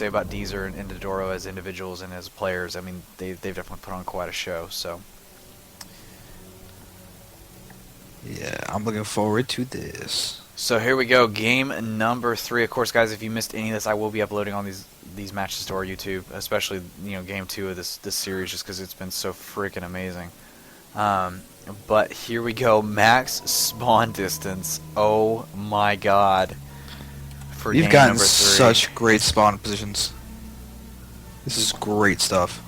say about Deezer and Dodoro as individuals and as players. I mean, they've definitely put on quite a show. So Yeah, I'm looking forward to this. so here we go, game number 3. Of course, guys, if you missed any of this, I will be uploading all these matches to our YouTube, especially game 2 of this series, just because it's been so freaking amazing. But here we go, max spawn distance. Oh my god. For We've game gotten number 3. such great spawn positions. This is great stuff.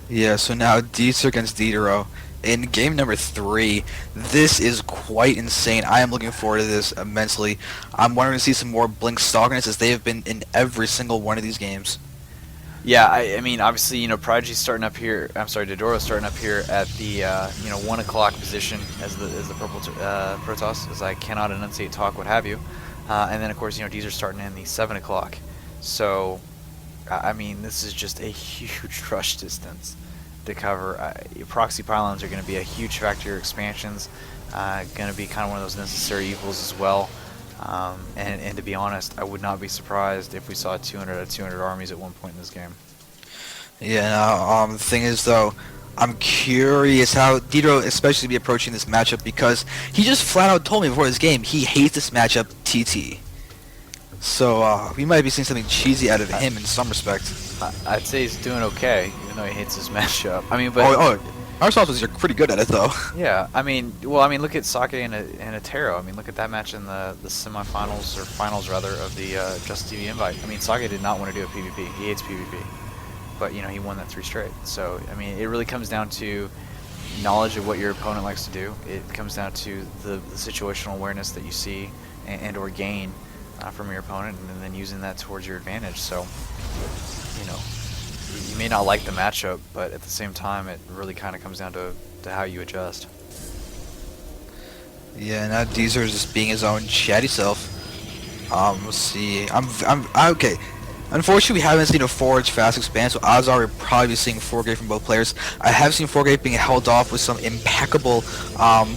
Yeah, so now Deezer against Deezer. In game number 3, this is quite insane. I am looking forward to this immensely. I'm wanting to see some more Blink Stalkerness as they have been in every single one of these games. Yeah, I mean, obviously, Prodigy's starting up here. I'm sorry, Dodoro's starting up here at the 1 o'clock position as the purple Protoss, as I cannot enunciate, talk, what have you. And then of course, Deezer's starting in the 7 o'clock. So, I mean, this is just a huge rush distance to cover. Proxy pylons are going to be a huge factor in your expansions. Going to be kind of one of those necessary evils as well. And to be honest, I would not be surprised if we saw 200 out of 200 armies at one point in this game. Yeah, the thing is though, I'm curious how Deezer especially be approaching this matchup because he just flat out told me before this game he hates this matchup TT. So we might be seeing something cheesy out of him in some respect. I'd say he's doing okay, even though he hates his matchup. I mean, but our response was you're pretty good at it though. yeah, I mean, look at Sake and a Taro. I mean, look at that match in the semifinals or finals rather of the Just TV invite. I mean, Sake did not want to do a PvP. He hates PvP, but he won that 3 straight. So I mean, it really comes down to knowledge of what your opponent likes to do. It comes down to the situational awareness that you see and or gain from your opponent, and then using that towards your advantage. So you may not like the matchup, but at the same time, it really kind of comes down to how you adjust. Yeah, now Deezer is just being his own chatty self. Let's see. Okay. Unfortunately, we haven't seen a Forge fast expand, so odds are we'll probably be seeing 4-gate from both players. I have seen 4-gate being held off with some impeccable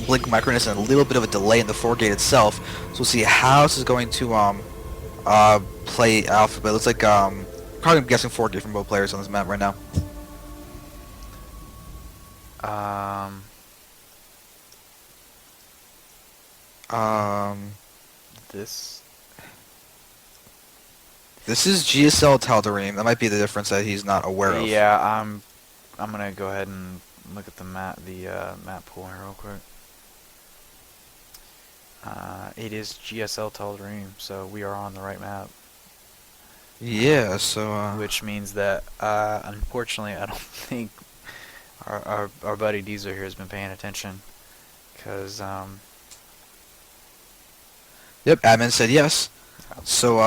blink microness and a little bit of a delay in the 4-gate itself. So we'll see how this is going to play out. But it looks like probably I'm guessing 4-gate from both players on this map right now. This is GSL Tal'Darim. That might be the difference that he's not aware of. Yeah, I'm gonna go ahead and look at the map pool here real quick. It is GSL Tal'Darim, so we are on the right map. Yeah, so which means that unfortunately, I don't think our buddy Deezer here has been paying attention, because yep, admin said yes. So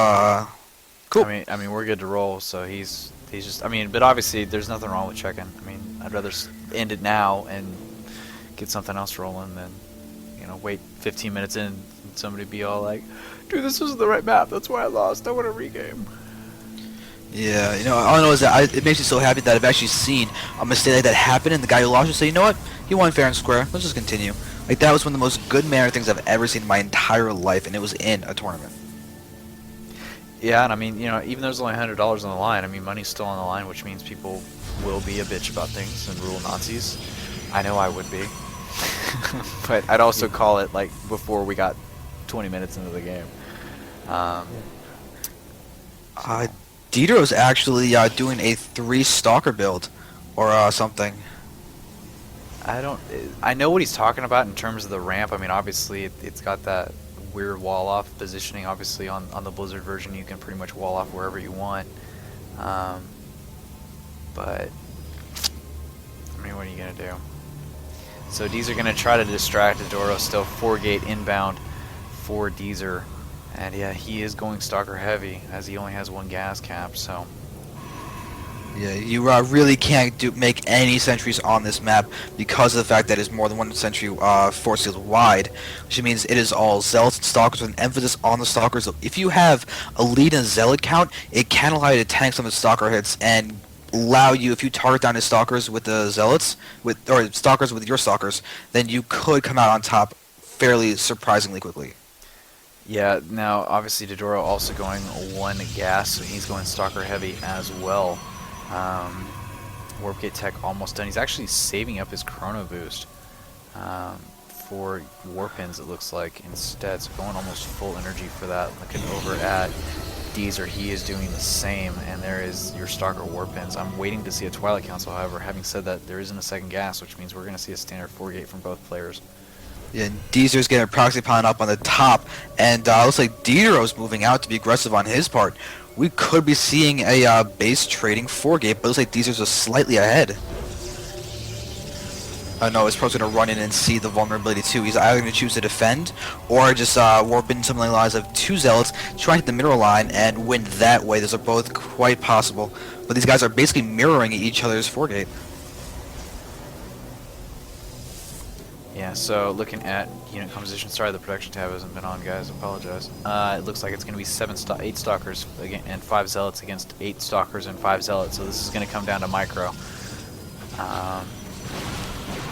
cool. I mean, we're good to roll. So he's just. I mean, but obviously, there's nothing wrong with checking. I mean, I'd rather end it now and get something else rolling than wait 15 minutes in and somebody be all like, "Dude, this isn't the right map. That's why I lost. I want to regame." Yeah, all I know is that it makes me so happy that I've actually seen a mistake like that happen, and the guy who lost just say, "You know what? He won fair and square. Let's just continue." Like, that was one of the most good-mannered things I've ever seen in my entire life, and it was in a tournament. Yeah, and I mean, even though there's only $100 on the line, I mean, money's still on the line, which means people will be a bitch about things and rule Nazis. I know I would be. But I'd also call it, like, before we got 20 minutes into the game. Deezero's actually doing a 3 Stalker build, or something. I know what he's talking about in terms of the ramp. I mean, obviously, it's got that weird wall-off positioning. Obviously, on the Blizzard version, you can pretty much wall off wherever you want. But, I mean, what are you going to do? So Deezer going to try to distract Dodoro. Still 4-gate inbound for Deezer. And yeah, he is going Stalker heavy, as he only has 1 gas cap, so... Yeah, you really can't make any sentries on this map because of the fact that it's more than 1 sentry force field wide, which means it is all Zealots and Stalkers with an emphasis on the Stalkers. So if you have a lead and Zealot count, it can allow you to tank some of the Stalker hits and allow you, if you target down his Stalkers with the Zealots, or Stalkers with your Stalkers, then you could come out on top fairly surprisingly quickly. Yeah, now obviously Dodoro also going one gas, so he's going stalker heavy as well. Um, Warp Gate Tech almost done. He's actually saving up his chrono boost um, for Warpins, it looks like, instead. So going almost full energy for that. Looking over at Deezer, he is doing the same, and there is your stalker Warpins. I'm waiting to see a Twilight Council, however. Having said that, there isn't a second gas, which means we're going to see a standard 4-gate from both players. Yeah, Deezer's getting a proxy pylon up on the top, and looks like Deezero's moving out to be aggressive on his part. We could be seeing a base trading 4-gate, but it looks like Deezer's just slightly ahead. No, his pro's going to run in and see the vulnerability too. He's either going to choose to defend or just warp in something along the lines of 2 Zealots, try to hit the mineral line and win that way. Those are both quite possible. But these guys are basically mirroring each other's 4-gate. Yeah, so looking at unit composition, sorry the production tab hasn't been on, guys, apologize. It looks like it's going to be 8 Stalkers and 5 Zealots against 8 Stalkers and 5 Zealots, so this is going to come down to micro.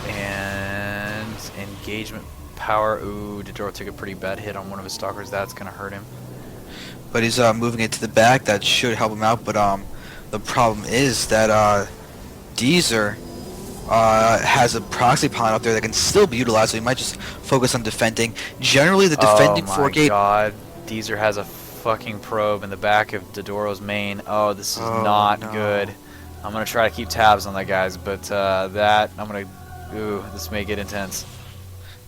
And engagement power, ooh, Dodoro took a pretty bad hit on one of his Stalkers, that's going to hurt him. But he's moving it to the back, that should help him out, but the problem is that Deezer has a proxy pylon up there that can still be utilized, so he might just focus on defending. Generally, the defending 4-gate... Oh my god, Deezer has a fucking probe in the back of Dodoro's main. Oh, this is not good. I'm going to try to keep tabs on that, guys, but that, I'm going to... Ooh, this may get intense.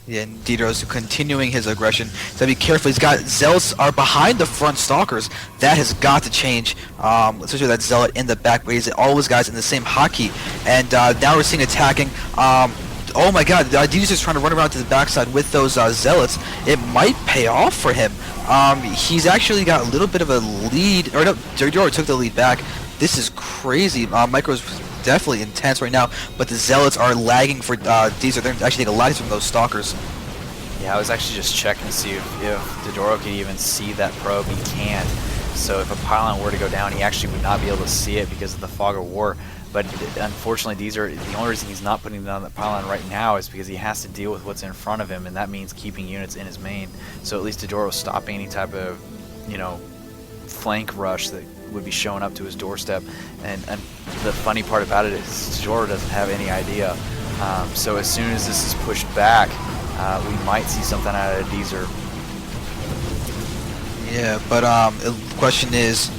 Yeah, and Deezero's continuing his aggression. So be careful. He's got Zealots are behind the front Stalkers. That has got to change. Especially that Zealot in the back, but he's all those guys in the same hotkey. And now we're seeing attacking. Oh my god, Deezer's trying to run around to the backside with those Zealots. It might pay off for him. He's actually got a little bit of a lead. Or no, Dodoro took the lead back. This is crazy. Micro's definitely intense right now, but the Zealots are lagging for Deezer. They're actually taking a lot from those Stalkers. Yeah, I was actually just checking to see if Dodoro could even see that probe. He can't. So if a pylon were to go down, he actually would not be able to see it because of the fog of war. But unfortunately, Deezer, the only reason he's not putting down that pylon right now is because he has to deal with what's in front of him, and that means keeping units in his main. So at least Dodoro's stopping any type of, flank rush that would be showing up to his doorstep. And the funny part about it is Dodoro doesn't have any idea. So as soon as this is pushed back, we might see something out of Deezer. Yeah, but the question is,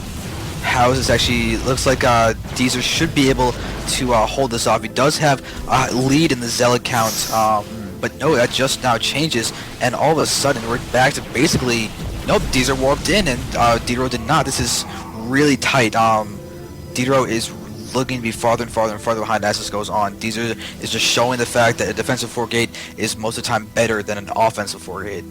how is this actually... Looks like Deezer should be able to hold this off. He does have a lead in the Zealot count, but no, that just now changes, and all of a sudden we're back to basically... Nope, Deezer warped in, and Dodoro did not. This is really tight. Dodoro is looking to be farther and farther and farther behind as this goes on. Deezer is just showing the fact that a defensive 4-gate is most of the time better than an offensive 4-gate.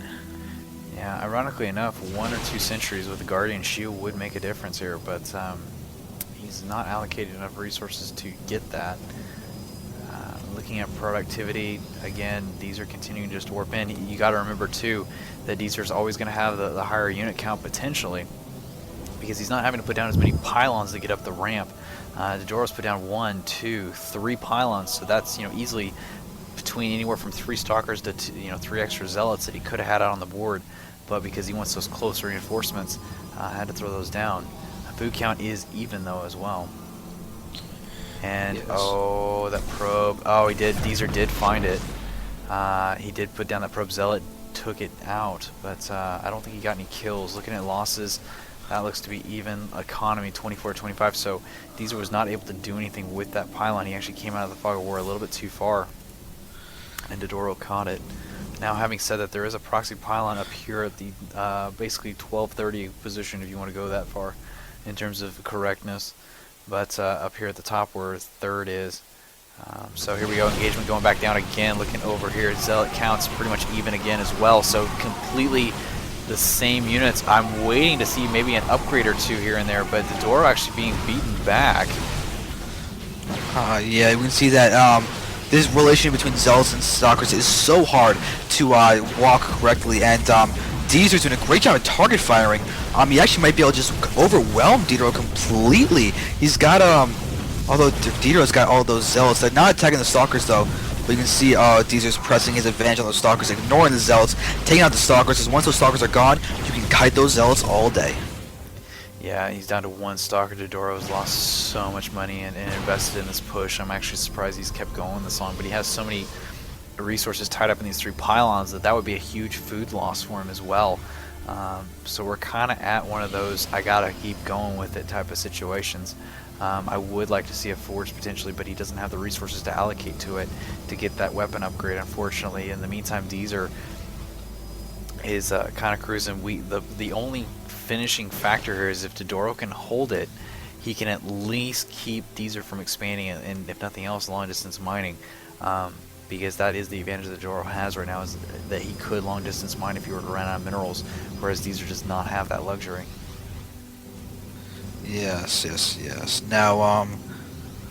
Yeah, ironically enough, 1 or 2 sentries with the Guardian Shield would make a difference here, but he's not allocated enough resources to get that. Looking at productivity, again, Deezer continuing just to warp in. You got to remember too that Deezer's always going to have the higher unit count potentially, because he's not having to put down as many pylons to get up the ramp. Dodoro's put down 1, 2, 3 pylons, so that's easily between anywhere from 3 Stalkers to 3 extra Zealots that he could have had out on the board, but because he wants those close reinforcements, had to throw those down. Food count is even though as well. And yes. Oh, that probe! Oh, he did. Deezer did find it. He did put down that probe. Zealot took it out, but I don't think he got any kills. Looking at losses, that looks to be even. Economy 24-25. So Deezer was not able to do anything with that pylon. He actually came out of the fog of war a little bit too far, and Dodoro caught it. Now, having said that, there is a proxy pylon up here at the basically 1230 position, if you want to go that far in terms of correctness. But up here at the top where 3rd is. So here we go, engagement going back down again, looking over here. Zealot counts pretty much even again as well, so completely the same units. I'm waiting to see maybe an upgrade or 2 here and there, but Dodoro actually being beaten back. Yeah, we can see that this relation between Zealots and Stalkers is so hard to walk correctly, and Deezer's doing a great job at target firing. He actually might be able to just overwhelm Dodoro completely. He's got although Dodoro's got all those Zealots, they're not attacking the Stalkers though, but But you can see Deezer's pressing his advantage on those Stalkers, ignoring the Zealots, taking out the Stalkers, because once those Stalkers are gone, you can kite those Zealots all day. Yeah, he's down to 1 Stalker. Deezer has lost so much money and invested in this push. I'm actually surprised he's kept going this long, but he has so many resources tied up in these 3 pylons that would be a huge food loss for him as well. So we're kind of at one of those I gotta keep going with it type of situations. I would like to see a Forge potentially, but he doesn't have the resources to allocate to it to get that weapon upgrade, unfortunately. In the meantime, Deezer is kind of cruising. The only finishing factor here is if Deezer can hold it, he can at least keep Deezer from expanding and if nothing else, long distance mining. Because that is the advantage that Deezer has right now, is that he could long distance mine if he were to run out of minerals, whereas Deezer does not have that luxury. Yes. Now,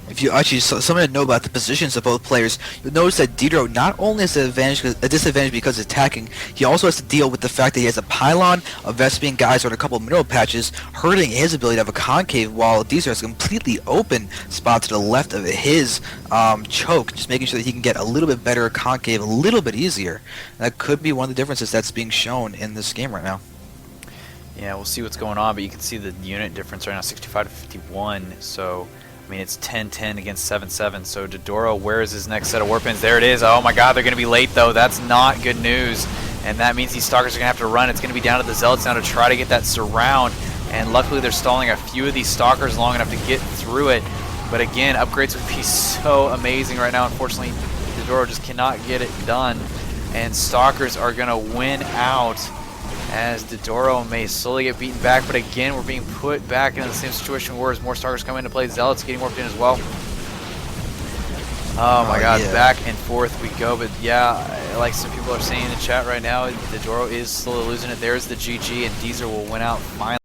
if you actually something to know about the positions of both players, you'll notice that Deezer not only has a disadvantage because of attacking, he also has to deal with the fact that he has a pylon, a Vespian Geyser, and a couple of mineral patches, hurting his ability to have a concave, while Deezer has a completely open spot to the left of his choke, just making sure that he can get a little bit better concave a little bit easier. That could be one of the differences that's being shown in this game right now. Yeah, we'll see what's going on, but you can see the unit difference right now, 65 to 51, so I mean, it's 10-10 against 7-7. So Deezer, where is his next set of weapons? There it is. Oh my god, they're going to be late though. That's not good news. And that means these Stalkers are going to have to run. It's going to be down to the Zealots now to try to get that surround. And luckily they're stalling a few of these Stalkers long enough to get through it. But again, upgrades would be so amazing right now. Unfortunately, Deezer just cannot get it done. And Stalkers are going to win out, as Deezer may slowly get beaten back, but again, we're being put back into the same situation where as more Stalkers come in to play, Zealots getting warped in as well. Oh my god, yeah. Back and forth we go, but yeah, like some people are saying in the chat right now, Deezer is slowly losing it. There's the GG, and Deezer will win out finally.